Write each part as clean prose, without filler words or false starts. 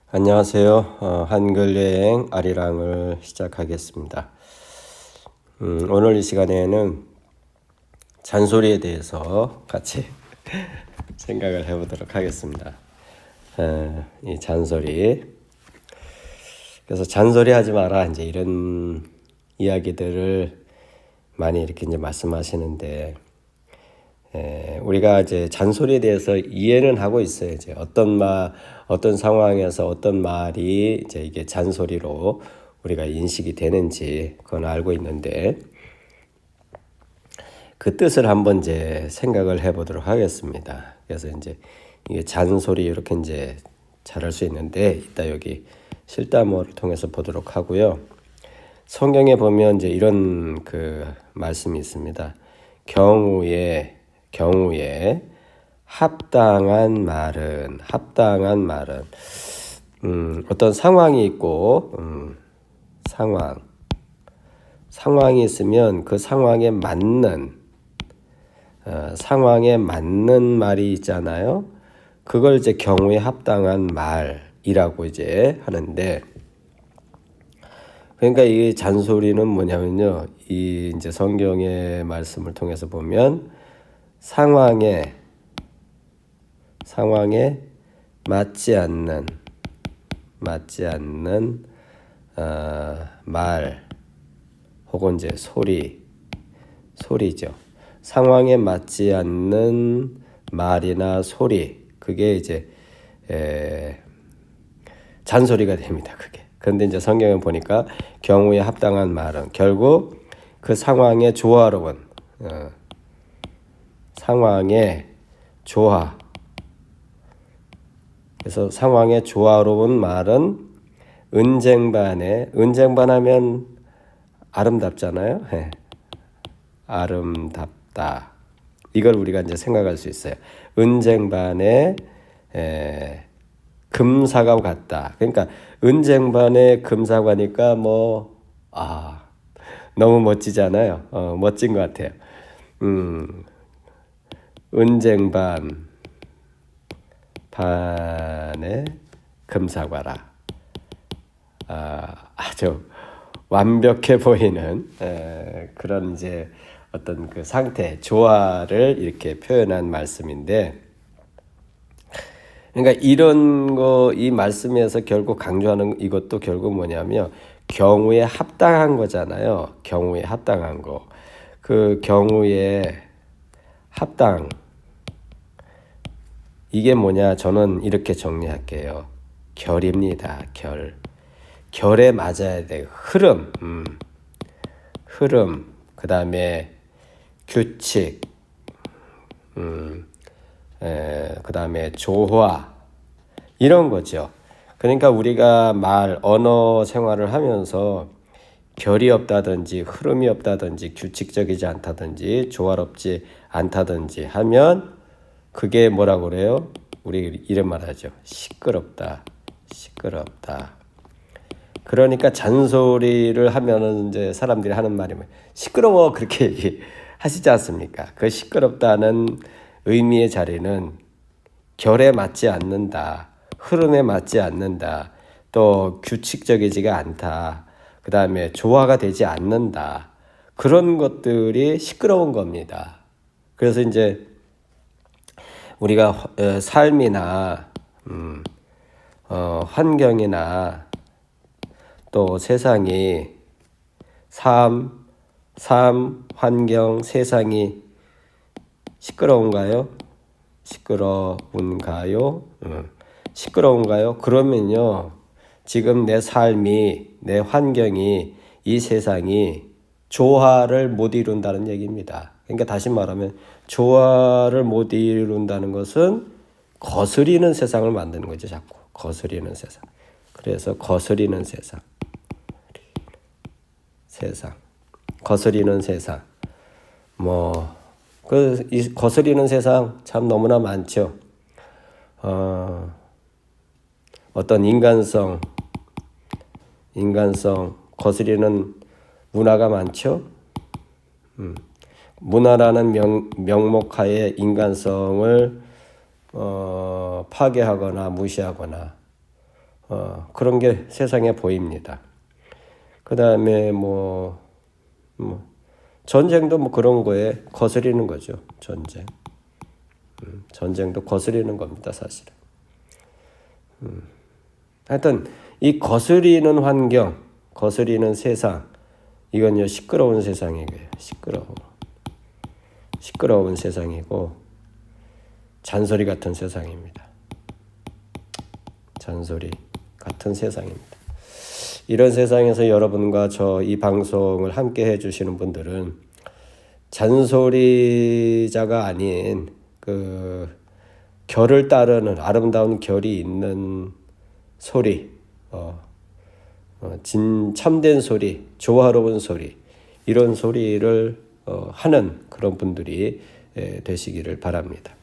안녕하세요. 한글 여행 아리랑을 시작하겠습니다. 오늘 이 시간에는 잔소리에 대해서 같이 생각을 해보도록 하겠습니다. 이 잔소리. 그래서 잔소리 하지 마라 이제 이런 이야기들을 많이 이렇게 이제 말씀하시는데, 우리가 이제 잔소리에 대해서 이해는 하고 있어요. 이제 어떤 상황에서 어떤 말이 이제 이게 잔소리로 우리가 인식이 되는지 그건 알고 있는데, 그 뜻을 한번 이제 생각을 해보도록 하겠습니다. 그래서 이제 이게 잔소리 이렇게 이제 잘할 수 있는데, 이따 여기 실다모를 통해서 보도록 하고요. 성경에 보면 이제 이런 그 말씀이 있습니다. 경우에 합당한 말은 어떤 상황이 있고 상황이 있으면 그 상황에 맞는 말이 있잖아요. 그걸 이제 경우에 합당한 말이라고 이제 하는데, 그러니까 이 잔소리는 뭐냐면요, 이 이제 성경의 말씀을 통해서 보면 상황에 맞지 않는 말 혹은 이제 소리죠. 상황에 맞지 않는 말이나 소리, 그게 이제 잔소리가 됩니다. 그게. 그런데 이제 성경에 보니까 경우에 합당한 말은 결국 그 상황에 조화로운 그래서 상황에 조화로운 말은 은쟁반하면 아름답잖아요. 아름답다. 이걸 우리가 이제 생각할 수 있어요. 은쟁반에 금사과 같다. 그러니까 은쟁반에 금사과니까 너무 멋지잖아요. 멋진 것 같아요. 은쟁반 반에 금사과라. 아주 완벽해 보이는 그런 이제 어떤 그 상태, 조화를 이렇게 표현한 말씀인데, 그러니까 이런 거, 이 말씀에서 결국 강조하는 이것도 결국 뭐냐면 경우에 합당한 거잖아요. 경우에 합당한 거. 그 경우에 합당. 이게 뭐냐? 저는 이렇게 정리할게요. 결입니다. 결에 맞아야 돼요. 흐름. 그 다음에 규칙. 그 다음에 조화. 이런 거죠. 그러니까 우리가 언어 생활을 하면서 결이 없다든지 흐름이 없다든지 규칙적이지 않다든지 조화롭지 않다든지 하면 그게 뭐라고 그래요? 우리 이런 말 하죠. 시끄럽다. 그러니까 잔소리를 하면은 이제 사람들이 하는 말이 시끄러워, 그렇게 얘기하시지 않습니까? 그 시끄럽다는 의미의 자리는 결에 맞지 않는다. 흐름에 맞지 않는다. 또 규칙적이지가 않다. 그 다음에 조화가 되지 않는다. 그런 것들이 시끄러운 겁니다. 그래서 이제 우리가 삶이나 환경이나 또 세상이 환경, 세상이 시끄러운가요? 시끄러운가요? 그러면요, 지금 내 삶이, 내 환경이, 이 세상이 조화를 못 이룬다는 얘기입니다. 그러니까 다시 말하면 조화를 못 이룬다는 것은 거스리는 세상을 만드는 거죠. 자꾸 거스리는 세상. 그래서 거스리는 세상. 거스리는 세상. 이 거스리는 세상 참 너무나 많죠. 어떤 인간성 거스리는 문화가 많죠. 문화라는 명목하에 인간성을 파괴하거나 무시하거나 그런 게 세상에 보입니다. 그 다음에 전쟁도 뭐 그런 거에 거스리는 거죠. 전쟁도 거스리는 겁니다, 사실은. 하여튼 이 거스리는 환경, 거스리는 세상, 이건요 시끄러운 세상이고요. 시끄러운 세상이고 잔소리 같은 세상입니다. 잔소리 같은 세상입니다. 이런 세상에서 여러분과 저 이 방송을 함께 해주시는 분들은 잔소리자가 아닌 그 결을 따르는 아름다운 결이 있는 소리, 참된 소리, 조화로운 소리, 이런 소리를 하는 그런 분들이 되시기를 바랍니다.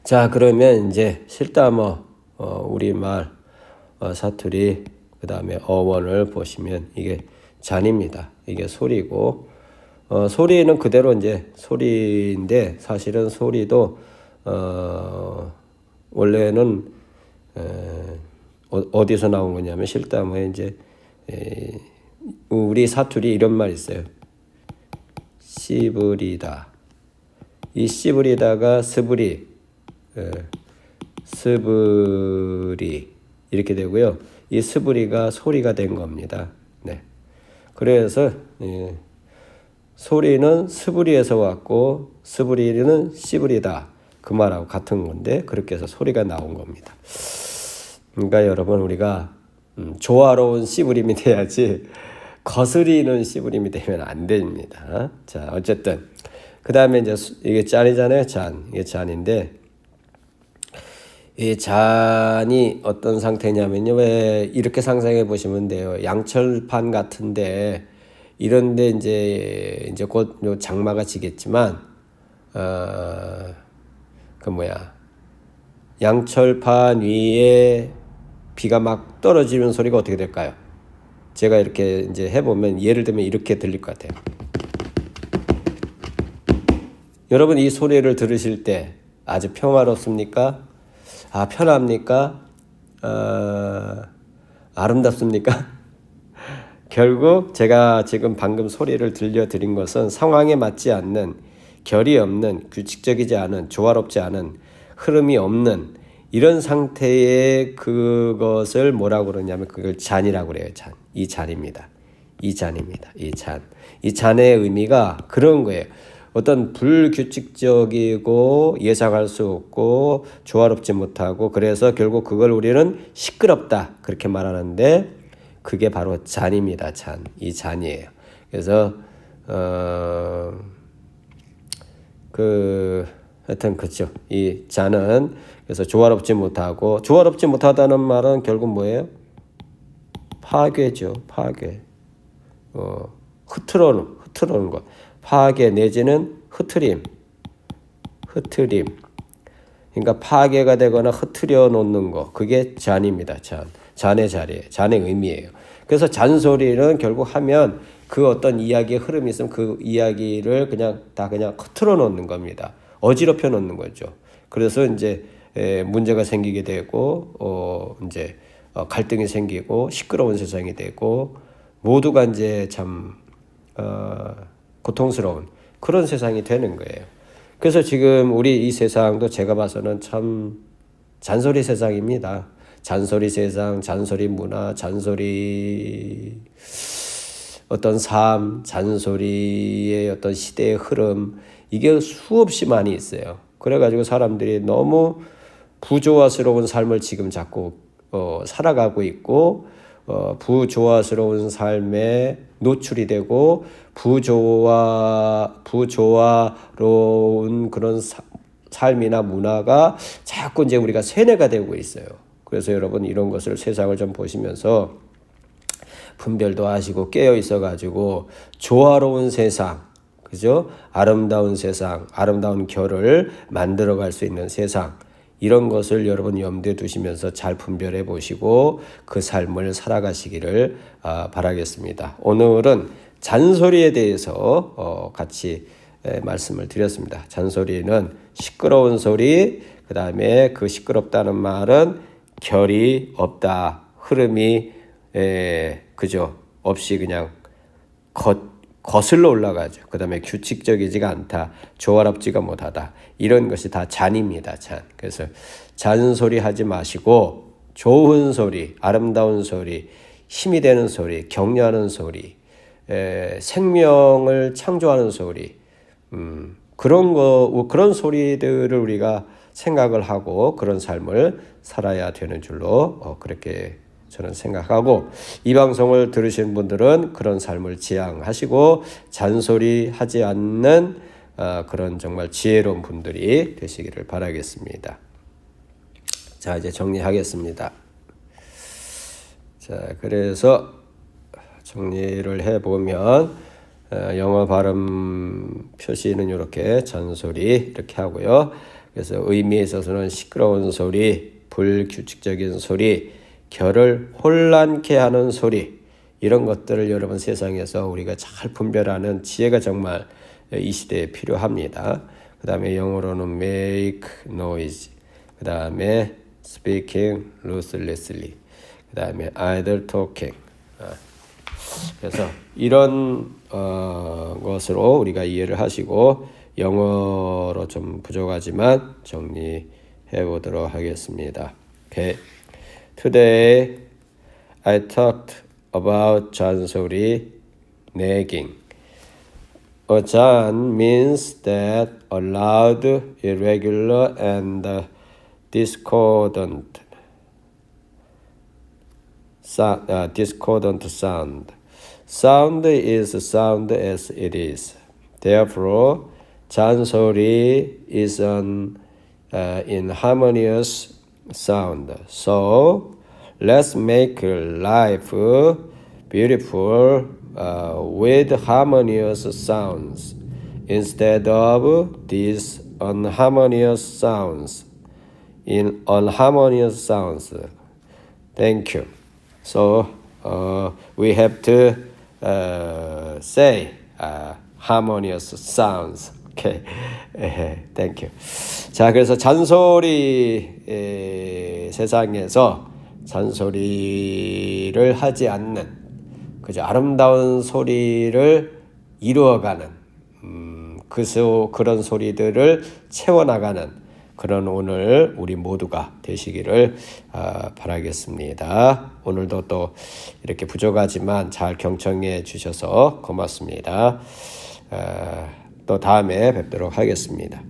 자, 그러면 이제 실담어 우리말 사투리 그 다음에 어원을 보시면 이게 잔입니다. 이게 소리고 소리는 그대로 이제 소리인데 사실은 소리도 원래는 어디서 나온 거냐면 실담어에 이제 우리 사투리 이런 말 있어요. 씨부리다. 이 씨부리다가 스부리, 스부리 이렇게 되고요. 이 스부리가 소리가 된 겁니다. 네. 그래서 소리는 스부리에서 왔고 스부리는 씨부리다. 그 말하고 같은 건데 그렇게 해서 소리가 나온 겁니다. 그러니까 여러분 우리가 조화로운 씨부림이 돼야지 거스리는 씨부림이 되면 안 됩니다. 자, 어쨌든 그 다음에 이제 이게 잔이잖아요. 이게 잔인데 이 잔이 어떤 상태냐면요. 왜 이렇게 상상해 보시면 돼요. 양철판 같은데 이런데 이제 곧 장마가 지겠지만 양철판 위에 비가 막 떨어지는 소리가 어떻게 될까요? 제가 이렇게 이제 해보면 예를 들면 이렇게 들릴 것 같아요. 여러분 이 소리를 들으실 때 아주 평화롭습니까? 편합니까? 아름답습니까? 결국 제가 지금 방금 소리를 들려드린 것은 상황에 맞지 않는, 결이 없는, 규칙적이지 않은, 조화롭지 않은, 흐름이 없는 이런 상태의 그것을 뭐라고 그러냐면 그걸 잔이라고 그래요. 잔. 이 잔입니다. 이 잔의 의미가 그런 거예요. 어떤 불규칙적이고 예상할 수 없고 조화롭지 못하고 그래서 결국 그걸 우리는 시끄럽다 그렇게 말하는데 그게 바로 잔입니다. 이 잔이에요. 그래서 하여튼 그렇죠. 이 잔은 그래서 조화롭지 못하다는 말은 결국 뭐예요? 파괴죠. 파괴. 흐트러는 것. 파괴 내지는 흐트림. 그러니까 파괴가 되거나 흐트려 놓는 거. 그게 잔입니다. 잔의 자리에, 잔의 의미예요. 그래서 잔소리는 결국 하면 그 어떤 이야기의 흐름이 있으면 그 이야기를 그냥 흐트러 놓는 겁니다. 어지럽혀 놓는 거죠. 그래서 이제 문제가 생기게 되고 이제 갈등이 생기고 시끄러운 세상이 되고 모두가 이제 참 고통스러운 그런 세상이 되는 거예요. 그래서 지금 우리 이 세상도 제가 봐서는 참 잔소리 세상입니다. 잔소리 세상, 잔소리 문화, 잔소리 어떤 삶, 잔소리의 어떤 시대의 흐름 이게 수없이 많이 있어요. 그래가지고 사람들이 너무 부조화스러운 삶을 지금 자꾸 살아가고 있고 부조화스러운 삶에 노출이 되고 부조화로운 그런 삶이나 문화가 자꾸 이제 우리가 세뇌가 되고 있어요. 그래서 여러분 이런 것을 세상을 좀 보시면서 분별도 하시고 깨어 있어가지고 조화로운 세상, 그죠? 아름다운 세상, 아름다운 결을 만들어갈 수 있는 세상 이런 것을 여러분 염두에 두시면서 잘 분별해 보시고 그 삶을 살아가시기를 바라겠습니다. 오늘은 잔소리에 대해서 같이 말씀을 드렸습니다. 잔소리는 시끄러운 소리, 그 다음에 그 시끄럽다는 말은 결이 없다. 흐름이 그죠? 없이 그냥 거슬러 올라가죠. 그 다음에 규칙적이지가 않다. 조화롭지가 못하다. 이런 것이 다 잔입니다. 잔. 그래서 잔소리 하지 마시고 좋은 소리, 아름다운 소리, 힘이 되는 소리, 격려하는 소리, 생명을 창조하는 소리, 그런 소리들을 우리가 생각을 하고 그런 삶을 살아야 되는 줄로 그렇게 저는 생각하고, 이 방송을 들으신 분들은 그런 삶을 지향하시고 잔소리하지 않는 그런 정말 지혜로운 분들이 되시기를 바라겠습니다. 자, 이제 정리하겠습니다. 자, 그래서 정리를 해보면 영어 발음 표시는 이렇게 잔소리 이렇게 하고요. 그래서 의미에 있어서는 시끄러운 소리, 불규칙적인 소리, 결을 혼란케 하는 소리, 이런 것들을 여러분 세상에서 우리가 잘 분별하는 지혜가 정말 이 시대에 필요합니다. 그 다음에 영어로는 make noise, 그 다음에 speaking ruthlessly, 그 다음에 idle talking. 그래서 이런 것으로 우리가 이해를 하시고, 영어로 좀 부족하지만 정리해 보도록 하겠습니다. Okay. Today I talked about 잔소리, nagging. A jan means that a loud, irregular, and discordant sound. Sound is sound as it is. Therefore, 잔소리 is an inharmonious sound. So, let's make life beautiful with harmonious sounds instead of these unharmonious sounds. Thank you. So we have to say harmonious sounds. Okay. Thank you. 자, 그래서 잔소리 세상에서 잔소리를 하지 않는, 그저 아름다운 소리를 이루어가는, 그런 소리들을 채워나가는 그런 오늘 우리 모두가 되시기를 바라겠습니다. 오늘도 또 이렇게 부족하지만 잘 경청해 주셔서 고맙습니다. 또 다음에 뵙도록 하겠습니다.